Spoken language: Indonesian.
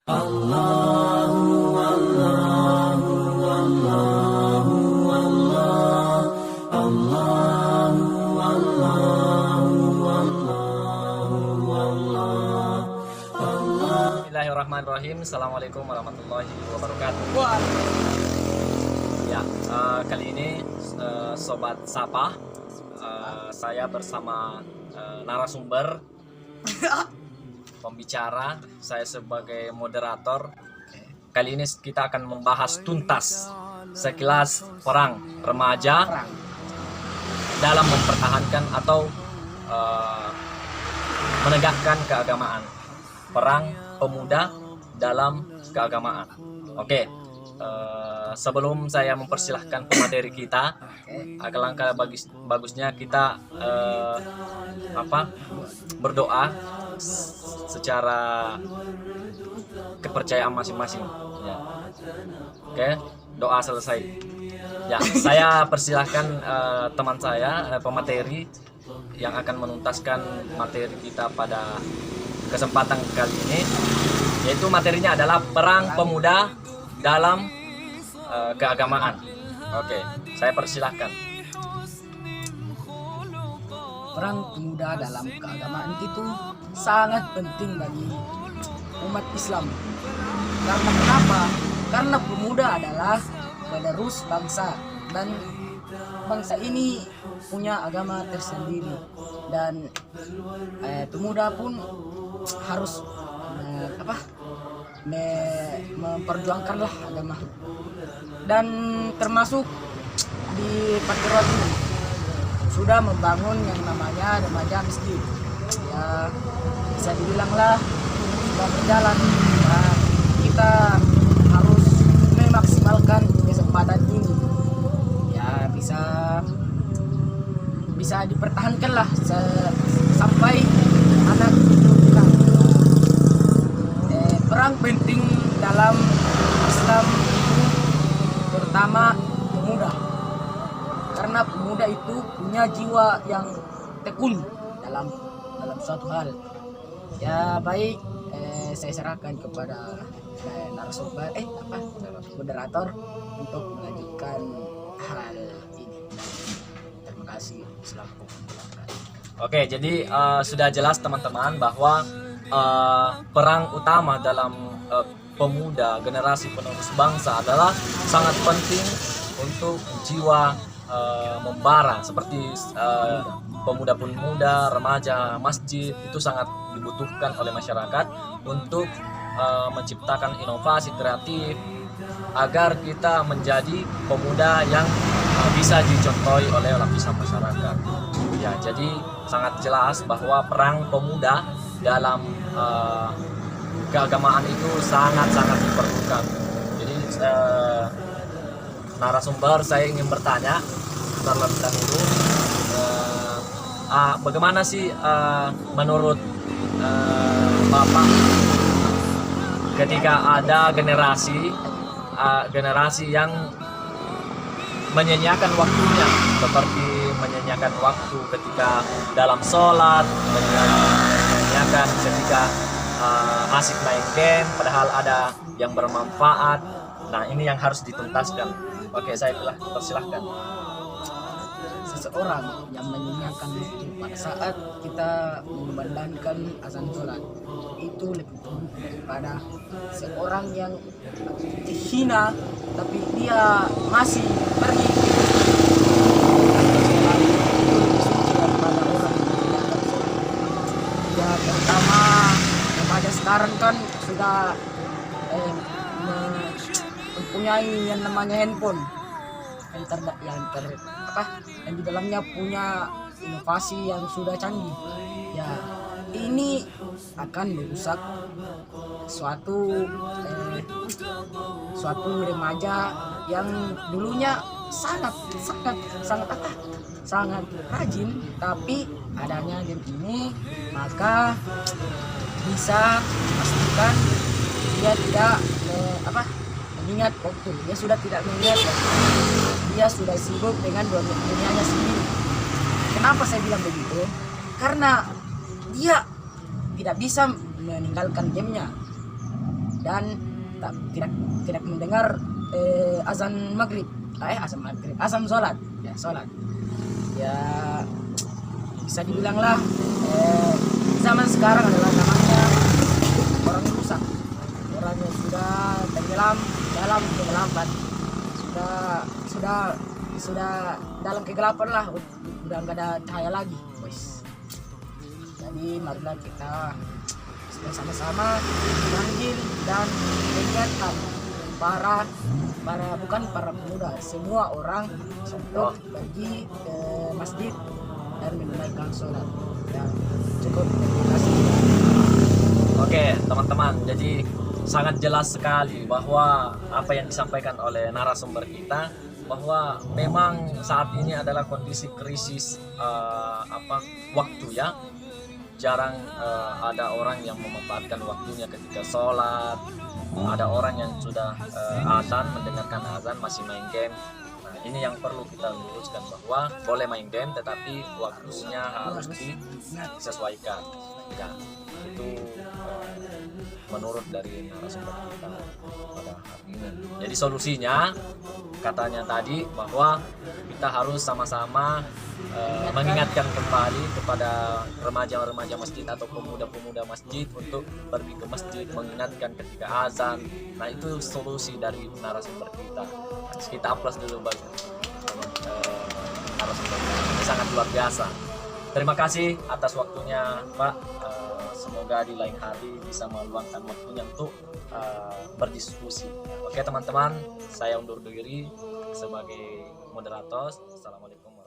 Bismillahirrahmanirrahim. Assalamualaikum warahmatullahi wabarakatuh. Ya, kali ini Sobat Sapa, saya bersama narasumber, pembicara, saya sebagai moderator. Kali ini kita akan membahas tuntas sekilas perang remaja dalam mempertahankan atau menegakkan keagamaan. Perang pemuda dalam keagamaan. Oke, sebelum saya mempersilahkan pemateri kita, alangkah bagusnya kita berdoa secara kepercayaan masing-masing. Ya. Oke, doa selesai. Ya, saya persilahkan teman saya pemateri yang akan menuntaskan materi kita pada kesempatan kali ini, yaitu materinya adalah perang pemuda dalam keagamaan. Oke, saya persilahkan. Perang pemuda dalam keagamaan itu sangat penting bagi umat Islam. Karena kenapa? Karena pemuda adalah penerus bangsa, dan bangsa ini punya agama tersendiri, dan pemuda pun harus memperjuangkanlah agama. Dan termasuk di Patriot ini sudah membangun yang namanya remaja miskin. Ya, bisa dibilanglah sudah berjalan. Nah, kita harus memaksimalkan kesempatan ini. Ya, bisa dipertahankanlah sampai anak itu bukan. Perang penting dalam Islam itu terutama pemuda, karena pemuda itu punya jiwa yang tekun dalam suatu hal. Ya baik, saya serahkan kepada narasumber moderator untuk melanjutkan hal ini. Terima kasih. Selamat. Oke, jadi sudah jelas teman-teman bahwa perang utama dalam pemuda, generasi penerus bangsa adalah sangat penting untuk jiwa membara, seperti pemuda-pemuda, remaja, masjid, itu sangat dibutuhkan oleh masyarakat untuk menciptakan inovasi kreatif agar kita menjadi pemuda yang bisa dicontohi oleh lapisan masyarakat. Ya, jadi sangat jelas bahwa perang pemuda dalam keagamaan itu sangat-sangat diperlukan. Jadi narasumber, saya ingin bertanya terlebih dahulu, bagaimana sih menurut Bapak ketika ada generasi yang menyanyiakan waktunya, seperti menyanyiakan waktu ketika dalam sholat, menyanyiakan ketika asik main game, padahal ada yang bermanfaat. Nah, ini yang harus dituntaskan. Oke, saya persilahkan. Seseorang yang menyanyiakan itu pada saat kita memandangkan azan sholat itu lebih buruk daripada seorang yang dihina tapi dia masih pergi ya. Pertama, remaja sekarang kan sudah mempunyai yang namanya handphone yang di dalamnya punya inovasi yang sudah canggih. Ya, ini akan merusak suatu remaja yang dulunya sangat rajin, tapi adanya game ini maka bisa memastikan dia tidak mengingat waktu. Dia sudah tidak mengingat waktu. Dia sudah sibuk dengan dunianya sendiri. Kenapa saya bilang begitu? Karena dia tidak bisa meninggalkan gamenya. dan tidak mendengar azan maghrib, azan sholat, ya bisa dibilang lah zaman sekarang adalah zamannya orang rusak, orang yang sudah tenggelam dalam kegelapan, sudah dalam kegelapan lah, udah nggak ada cahaya lagi, boys. Jadi marilah kita bersama-sama manggil dan mengingatkan bukan para pemuda, semua orang untuk pergi ke masjid dan menunaikan sholat. Ya, cukup. Terima kasih. Oke teman-teman, jadi sangat jelas sekali bahwa apa yang disampaikan oleh narasumber kita, bahwa memang saat ini adalah kondisi krisis waktu ya. Jarang ada orang yang memanfaatkan waktunya ketika sholat. Ada orang yang sudah azan, mendengarkan azan masih main game. Nah, ini yang perlu kita luruskan, bahwa boleh main game tetapi waktunya harus disesuaikan. Ya, itu menurut dari narasumber kita pada hari ini. Jadi solusinya katanya tadi bahwa kita harus sama-sama mengingatkan kembali kepada remaja-remaja masjid atau pemuda-pemuda masjid untuk pergi ke masjid, mengingatkan ketika azan. Nah, itu solusi dari narasumber kita. Kita aplaus dulu bagi narasumber kita. Ini sangat luar biasa. Terima kasih atas waktunya, Pak. Semoga di lain hari bisa meluangkan waktunya untuk berdiskusi. Oke teman-teman, saya undur diri sebagai moderator. Assalamualaikum.